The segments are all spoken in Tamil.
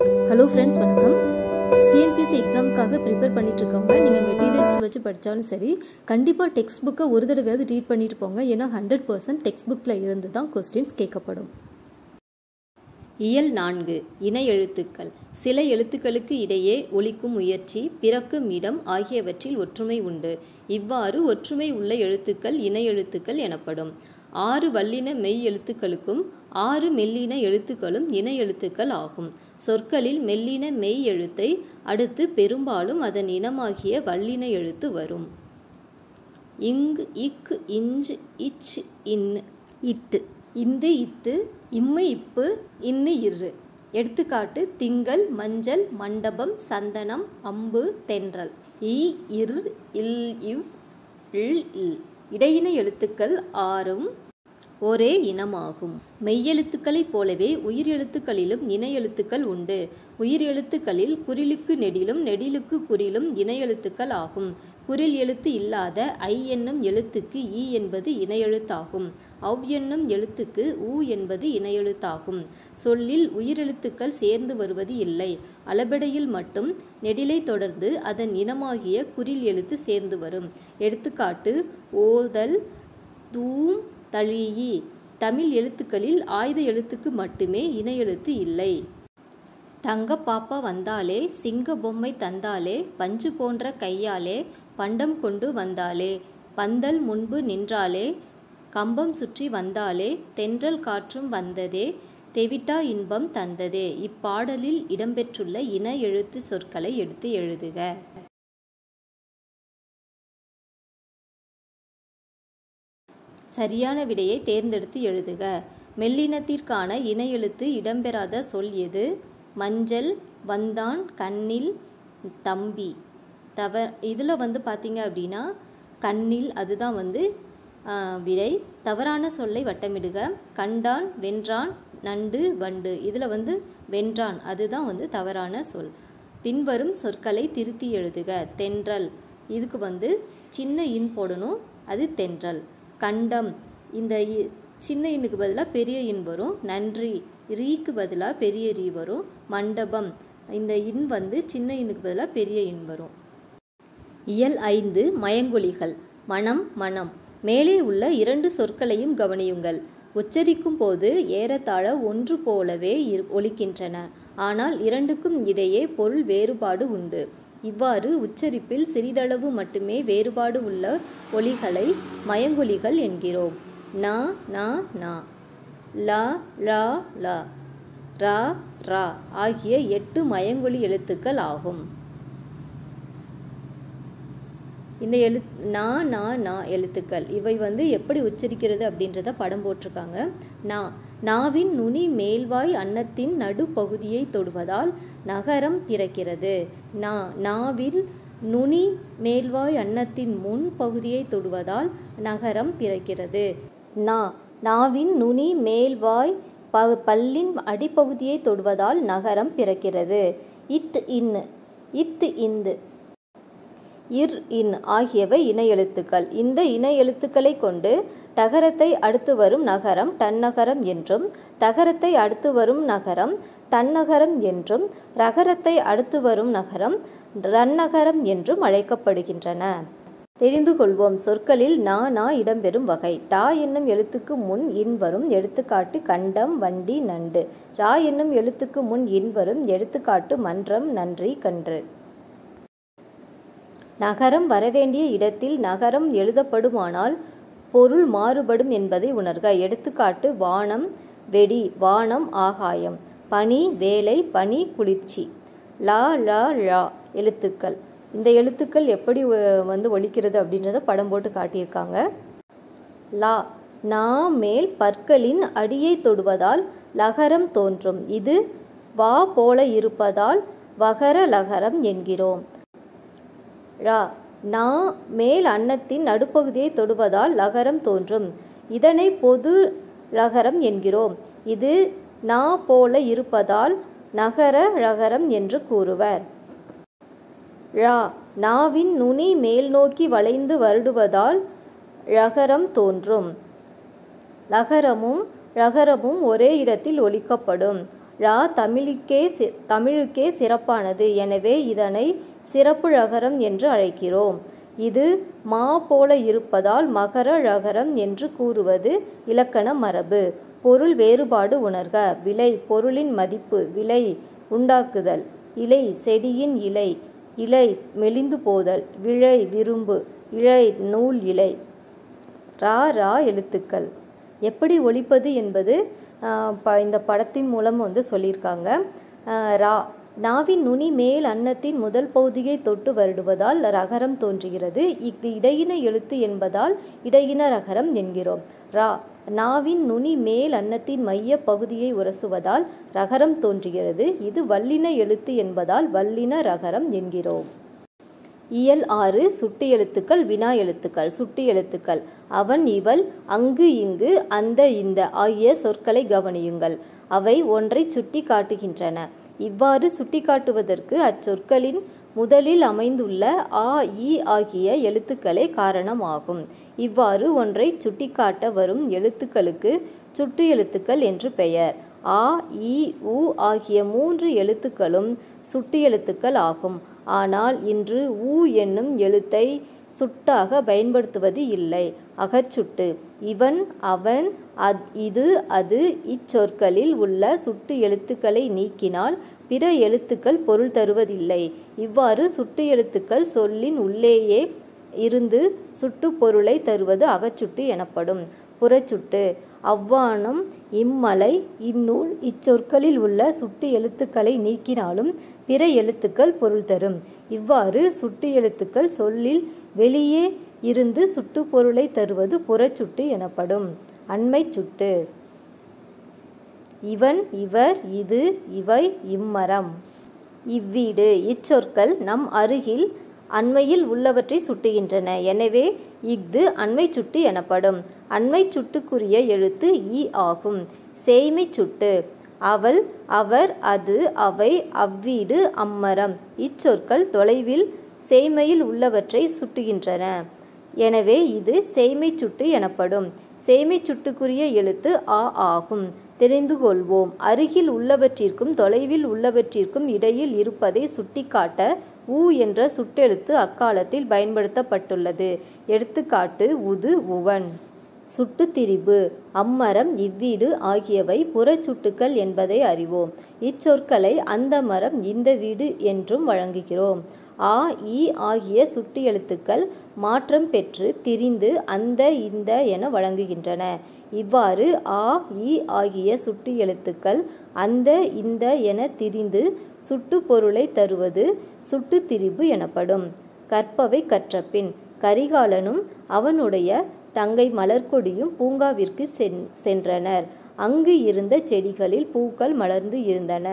ஹலோ ஃப்ரெண்ட்ஸ், வணக்கம். டிஎன்பிஎஸ்சி எக்ஸாமுக்காக ப்ரிப்பேர் பண்ணிட்டு இருக்கவங்க நீங்கள் மெட்டீரியல்ஸ் வச்சு படித்தாலும் சரி, கண்டிப்பாக டெக்ஸ்ட் புக்கை ஒரு தடவையாவது ரீட் பண்ணிட்டு போங்க. ஏன்னா 100% டெக்ஸ்ட் புக்கில் இருந்து தான் கொஸ்டின்ஸ் கேட்கப்படும். இயல் 4 இணை எழுத்துக்கள். சில எழுத்துக்களுக்கு இடையே ஒலிக்கும் முயற்சி, பிறக்கும் இடம் ஆகியவற்றில் ஒற்றுமை உண்டு. இவ்வாறு ஒற்றுமை உள்ள எழுத்துக்கள் இணை எழுத்துக்கள் எனப்படும். 6 வல்லின மெய் எழுத்துக்களுக்கும் 6 மெல்லின எழுத்துக்களும் இணை எழுத்துக்கள் ஆகும். சொற்களில் மெல்லின மெய் எழுத்தை அடுத்து பெரும்பாலும் அதன் இனமாகிய வல்லின எழுத்து வரும். இங், இக், இஞ்ச், இச், இன், இட்டு, இந்து, இத்து, இம்மு, இப்பு, இன்னு, இரு. எடுத்துக்காட்டு: திங்கள், மஞ்சள், மண்டபம், சந்தனம், அம்பு, தென்றல். இ, இர், இல், இவ், இல், இல். இடையின எழுத்துக்கள் 6ம் ஒரே இனமாகும். மெய்யெழுத்துக்களைப் போலவே உயிர் எழுத்துக்களிலும் இணை எழுத்துக்கள் உண்டு. உயிர் எழுத்துக்களில் குறிலுக்கு நெடிலும் நெடிலுக்கு குறிலும் இணை எழுத்துக்கள் ஆகும். குறில் எழுத்து இல்லாத ஐ என்னும் எழுத்துக்கு இ என்பது இணை எழுத்தாகும். அவ் என்னும் எழுத்துக்கு உ என்பது இணை எழுத்தாகும். சொல்லில் உயிரெழுத்துக்கள் சேர்ந்து வருவது இல்லை. அளபெடையில் மட்டும் நெடிலை தொடர்ந்து அதன் இனமாகிய குறில் எழுத்து சேர்ந்து வரும். எடுத்துக்காட்டு: ஓதல், தூம், தழீஇ. தமிழ் எழுத்துக்களில் ஆயுத எழுத்துக்கு மட்டுமே இணை எழுத்து இல்லை. தங்க பாப்பா வந்தாலே, சிங்க பொம்மை தந்தாலே, பஞ்சு போன்ற கையாலே, பண்டம் கொண்டு வந்தாலே, பந்தல் முன்பு நின்றாலே, கம்பம் சுற்றி வந்தாலே, தென்றல் காற்றும் வந்ததே, தெவிட்டா இன்பம் தந்ததே. இப்பாடலில் இடம்பெற்றுள்ள இணை எழுத்து சொற்களை எடுத்து எழுதுக. சரியான விடையை தேர்ந்தெடுத்து எழுதுக. மெல்லினத்திற்கான இணை எழுத்து இடம்பெறாத சொல் எது? மஞ்சள், வந்தான், கண்ணில், தம்பி. இதில் பார்த்தீங்க அப்படின்னா கண்ணில் அதுதான் விடை. தவறான சொல்லை வட்டமிடுக. கண்டான், வென்றான், நண்டு, வண்டு. இதில் வென்றான் அதுதான் தவறான சொல். பின்வரும் சொற்களை திருத்தி எழுதுக. தென்றல், இதுக்கு சின்ன இன் போடணும், அது தென்றல். கண்டம், இந்த சின்ன இன்னுக்கு பதிலாக பெரிய இன் வரும். நன்றி, ரீக்கு பதிலாக பெரிய ரீ வரும். மண்டபம், இந்த இன் சின்ன இன்னுக்கு பதிலாக பெரிய இன் வரும். இயல் 5 மயங்கொலிகள். மனம், மனம். மேலே உள்ள 2 சொற்களையும் கவனியுங்கள். உச்சரிக்கும் போது ஏறத்தாழ ஒன்று போலவே ஒலிக்கின்றன. ஆனால் 2க்கும் இடையே பொருள் வேறுபாடு உண்டு. இவ்வாறு உச்சரிப்பில் சிறிதளவு மட்டுமே வேறுபாடு உள்ள ஒலிகளை மயங்கொலிகள் என்கிறோம். ந, ந, ந, ல, ழ, ள, ர, ர ஆகிய 8 மயங்கொலி எழுத்துக்கள் ஆகும். இந்த ந, ந, ந எழுத்துக்கள் இவை எப்படி உச்சரிக்கிறது அப்படின்றத படம் போட்டிருக்காங்க. நாவின் நுனி மேல்வாய் அன்னத்தின் நடுப்பகுதியை தொடுவதால் நகரம் பிறக்கிறது. நாவில் நுனி மேல்வாய் அன்னத்தின் முன் பகுதியை தொடுவதால் நகரம் பிறக்கிறது. நாவின் நுனி மேல்வாய் பல்லின் அடிப்பகுதியை தொடுவதால் நகரம் பிறக்கிறது. இட், இன், இத்து, இந்து, இர், இன் ஆகியவை இணை எழுத்துக்கள். இந்த இணை எழுத்துக்களை கொண்டு டகரத்தை அடுத்து வரும் நகரம் டன்னகரம் என்றும், தகரத்தை அடுத்து வரும் நகரம் தன்னகரம் என்றும், ரகரத்தை அடுத்து வரும் நகரம் ரன்னகரம் என்றும் அழைக்கப்படுகின்றன. தெரிந்து கொள்வோம். சொற்களில் ந இடம்பெறும் வகை. டா என்னும் எழுத்துக்கு முன் இன் வரும். எடுத்துக்காட்டு: கண்டம், வண்டி, நண்டு. ரா என்னும் எழுத்துக்கு முன் இன் வரும். எடுத்துக்காட்டு: மன்றம், நன்றி, கன்று. நகரம் வரவேண்டிய இடத்தில் நகரம் எழுதப்படுமானால் பொருள் மாறுபடும் என்பதை உணர்க. எடுத்துக்காட்டு: வானம், வெடி, வானம், ஆகாயம். பனி, வேலை, பனி, குளிர்ச்சி. ல, ழ, ழ எழுத்துக்கள். இந்த எழுத்துக்கள் எப்படி ஒலிக்கிறது அப்படின்றத படம் போட்டு காட்டியிருக்காங்க. லா, நா மேல் பற்களின் அடியை தொடுவதால் லகரம் தோன்றும். இது வா போல இருப்பதால் வகர லகரம் என்கிறோம். ரா, நா மேல் அன்னத்தின் நடுப்பகுதியை தொடுவதால் லகரம் தோன்றும். இதனை பொது லகரம் என்கிறோம். இது நா போல இருப்பதால் நகர லகரம் என்று கூறுவர். ழ, நாவின் நுனி மேல் நோக்கி வளைந்து வருடுவதால் ழகரம் தோன்றும். லகரமும் ழகரமும் ஒரே இடத்தில் ஒலிக்கப்படும். ழ தமிழுக்கே சிறப்பானது. எனவே இதனை சிறப்பு ழகரம் என்று அழைக்கிறோம். இது மா போல இருப்பதால் மகர ழகரம் என்று கூறுவது இலக்கண மரபு. பொருள் வேறுபாடு உணர்க. விலை பொருளின் மதிப்பு. விலை உண்டாக்குதல். இலை செடியின் இலை. இலை மெலிந்து போதல். விழை விரும்பு. இழை நூல் இலை. ரா ரா எழுத்துக்கள் எப்படி ஒலிப்பது என்பது இந்த படத்தின் மூலம் சொல்லியிருக்காங்க. ரா நாவின் நுனி மேல் அன்னத்தின் முதல் பகுதியை தொட்டு வருடுவதால் ரகரம் தோன்றுகிறது. இது இடையின எழுத்து என்பதால் இடையின ரகரம் என்கிறோம். ரா நாவின் நுனி மேல் அன்னத்தின் மைய பகுதியை உரசுவதால் ரகரம் தோன்றுகிறது. இது வல்லின எழுத்து என்பதால் வல்லின ரகரம் என்கிறோம். இயல் 6 சுட்டு எழுத்துக்கள் வினா எழுத்துக்கள். சுட்டு எழுத்துக்கள் அவன் இவள் அங்கு இங்கு அந்த இந்த ஆகிய சொற்களை கவனியுங்கள். அவை ஒன்றை சுட்டி காட்டுகின்றன. இவ்வாறு சுட்டிக்காட்டுவதற்கு அச்சொற்களின் முதலில் அமைந்துள்ள ஆ இ ஆகிய எழுத்துக்களே காரணமாகும். இவ்வாறு ஒன்றை சுட்டிக்காட்ட வரும் எழுத்துக்களுக்கு சுட்டு எழுத்துக்கள் என்று பெயர். ஆ இ உ ஆகிய 3 எழுத்துக்களும் சுட்டு எழுத்துக்கள் ஆகும். ஆனால் இன்று ஊ என்னும் எழுத்தை சுட்டாக பயன்படுத்துவது இல்லை. அகச்சுட்டு. இவன் அவன் இது அது இச்சொற்களில் உள்ள சுட்டு எழுத்துக்களை நீக்கினால் பிற எழுத்துக்கள் பொருள் தருவதில்லை. இவ்வாறு சுட்டு எழுத்துக்கள் சொல்லின் உள்ளேயே இருந்து சுட்டு பொருளை தருவது அகச்சுட்டு எனப்படும். புறச்சுட்டு. அவ்வானம் இம்மலை இந்நூல் இச்சொற்களில் உள்ள சுட்டு எழுத்துக்களை நீக்கினாலும் பிற எழுத்துக்கள் பொருள் தரும். இவ்வாறு சுட்டு எழுத்துக்கள் சொல்லில் வெளியே இருந்து சுட்டு பொருளை தருவது புறச்சுட்டு எனப்படும். அண்மை சுட்டு. இவன் இவர் இது இவை இம்மரம் இவ்வீடு இச்சொற்கள் நம் அருகில் அண்மையில் உள்ளவற்றை சுட்டுகின்றன. எனவே இஃது அண்மை சுட்டு எனப்படும். அண்மை சுட்டுக்குரிய எழுத்து இ ஆகும். சேய்மை சுட்டு. அவள் அவர் அது அவை அவ்வீடு அம்மரம் இச்சொற்கள் தொலைவில் சேய்மையில் உள்ளவற்றை சுட்டுகின்றன. எனவே இது சேய்மை சுட்டு எனப்படும். சேய்மை சுட்டுக்குரிய எழுத்து ஆ ஆகும். தெரிந்து கொள்வோம். அருகில் உள்ளவற்றிற்கும் தொலைவில் உள்ளவற்றிற்கும் இடையில் இருப்பதை சுட்டிக்காட்ட ஊ என்ற சுட்டெழுத்து அக்காலத்தில் பயன்படுத்தப்பட்டுள்ளது. எடுத்துக்காட்டு உது உவன். சுட்டு திரிபு. அம்மரம் இவ்வீடு ஆகியவை புறச்சுட்டுக்கள் என்பதை அறிவோம். இச்சொற்களை அந்த மரம் இந்த வீடு என்றும் வழங்குகிறோம். ஆ இ ஆகிய சுட்டு எழுத்துக்கள் மாற்றம் பெற்று திரிந்து அந்த இந்த என வழங்குகின்றன. இவ்வாறு ஆ இ ஆகிய சுட்டு எழுத்துக்கள் அந்த இந்த என திரிந்து சுட்டு பொருளை தருவது சுட்டு திரிபு எனப்படும். கற்பவை கற்றபின். கரிகாலனும் அவனுடைய தங்கை மலர்கொடியும் பூங்காவிற்கு சென்றனர். அங்கு இருந்த செடிகளில் பூக்கள் மலர்ந்து இருந்தன.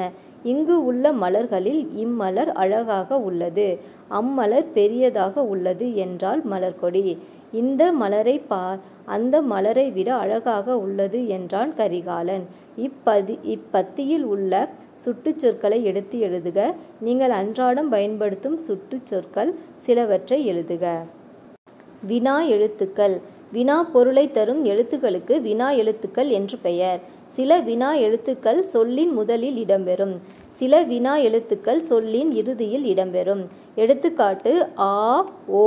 இங்கு உள்ள மலர்களில் இம்மலர் அழகாக உள்ளது, அம்மலர் பெரியதாக உள்ளது என்றாள் மலர்கொடி. இந்த மலரை பார், அந்த மலரை விட அழகாக உள்ளது என்றான் கரிகாலன். இப்பத்தியில் உள்ள சுட்டு சொற்களை எடுத்து எழுதுக. நீங்கள் அன்றாடம் பயன்படுத்தும் சுட்டு சொற்கள் சிலவற்றை எழுதுக. வினா எழுத்துக்கள். வினா பொருளை தரும் எழுத்துக்களுக்கு வினா எழுத்துக்கள் என்று பெயர். சில வினா எழுத்துக்கள் சொல்லின் முதலில் இடம்பெறும். சில வினா எழுத்துக்கள் சொல்லின் இறுதியில் இடம்பெறும். எடுத்துக்காட்டு ஆ ஓ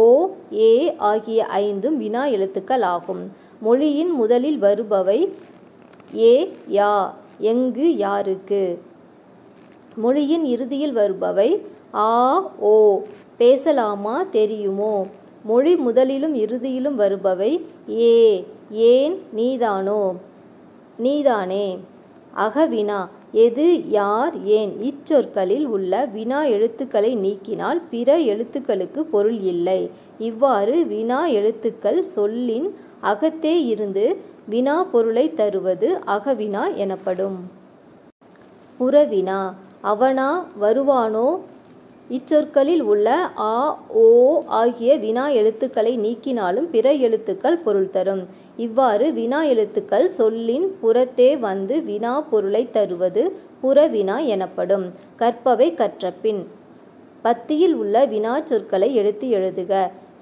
ஏ ஆகிய 5 வினா எழுத்துக்கள் ஆகும். மொழியின் முதலில் வருபவை ஏ யா எங்கு யாருக்கு. மொழியின் இறுதியில் வருபவை ஆ ஓ பேசலாமா தெரியுமோ. மொழி முதலிலும் இறுதியிலும் வருபவை ஏ ஏன் நீதானோ நீதானே. அகவினா எது யார் ஏன் இச்சொற்களில் உள்ள வினா எழுத்துக்களை நீக்கினால் பிற எழுத்துக்களுக்கு பொருள் இல்லை. இவ்வாறு வினா எழுத்துக்கள் சொல்லின் அகத்தே இருந்து வினா பொருளை தருவது அகவினா எனப்படும். புறவினா அவனா வருவானோ இச்சொற்களில் உள்ள ஆ ஓ ஆகிய வினா எழுத்துக்களை நீக்கினாலும் பிற எழுத்துக்கள் பொருள் தரும். இவ்வாறு வினா எழுத்துக்கள் சொல்லின் புறத்தே வந்து வினா பொருளை தருவது புறவினா எனப்படும். கற்பவை கற்றபின். பத்தியில் உள்ள வினா சொற்களை எடுத்து எழுதுக.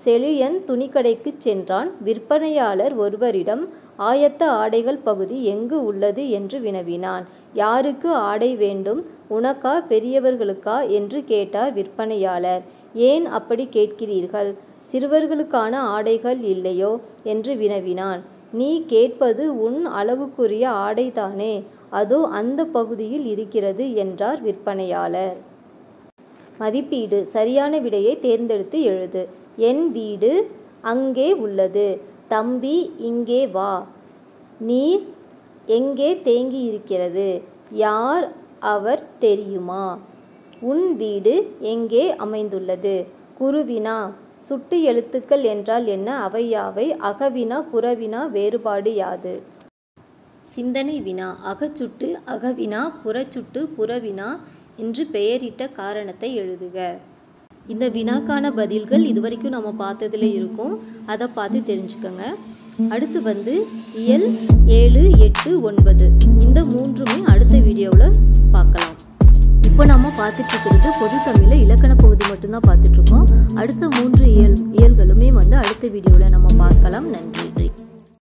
செழியன் துணிக்கடைக்கு சென்றான். விற்பனையாளர் ஒருவரிடம் ஆயத்த ஆடைகள் பகுதி எங்கு உள்ளது என்று வினவினான். யாருக்கு ஆடை வேண்டும், உனக்கா பெரியவர்களுக்கா என்று கேட்டார் விற்பனையாளர். ஏன் அப்படி கேட்கிறீர்கள், சிறுவர்களுக்கான ஆடைகள் இல்லையோ என்று வினவினான். நீ கேட்பது உன் அளவுக்குரிய ஆடைதானே, அதோ அந்த பகுதியில் இருக்கிறது என்றார் விற்பனையாளர். மதிப்பீடு. சரியான விடையை தேர்ந்தெடுத்து எழுது. என் வீடு அங்கே உள்ளது. தம்பி இங்கே வா. நீர் எங்கே தேங்கி இருக்கிறது, யார் அவர் தெரியுமா? உன் வீடு எங்கே அமைந்துள்ளது? குருவினா. சுட்டு எழுத்துக்கள் என்றால் என்ன, அவை யாவை? அகவினா புறவினா வேறுபாடு யாது? சிந்தனை வினா. அகச்சுட்டு அகவினா, புறச்சுட்டு புறவினா என்று பெயரிட்ட காரணத்தை எழுதுக. இந்த வினாக்கான பதில்கள் இதுவரைக்கும் நம்ம பார்த்ததுல இருக்கும், அதை பார்த்து தெரிஞ்சுக்கோங்க. அடுத்து இயல் 7, 8, 9 இந்த மூன்றுமே அடுத்த வீடியோவில் பார்க்கலாம். இப்போ நம்ம பார்த்துட்டு இருக்கிறது பொது தமிழில் இலக்கண பகுதி மட்டும்தான் பார்த்துட்ருக்கோம். அடுத்த 3 இயல்களுமே அடுத்த வீடியோவில் நம்ம பார்க்கலாம். நன்றி.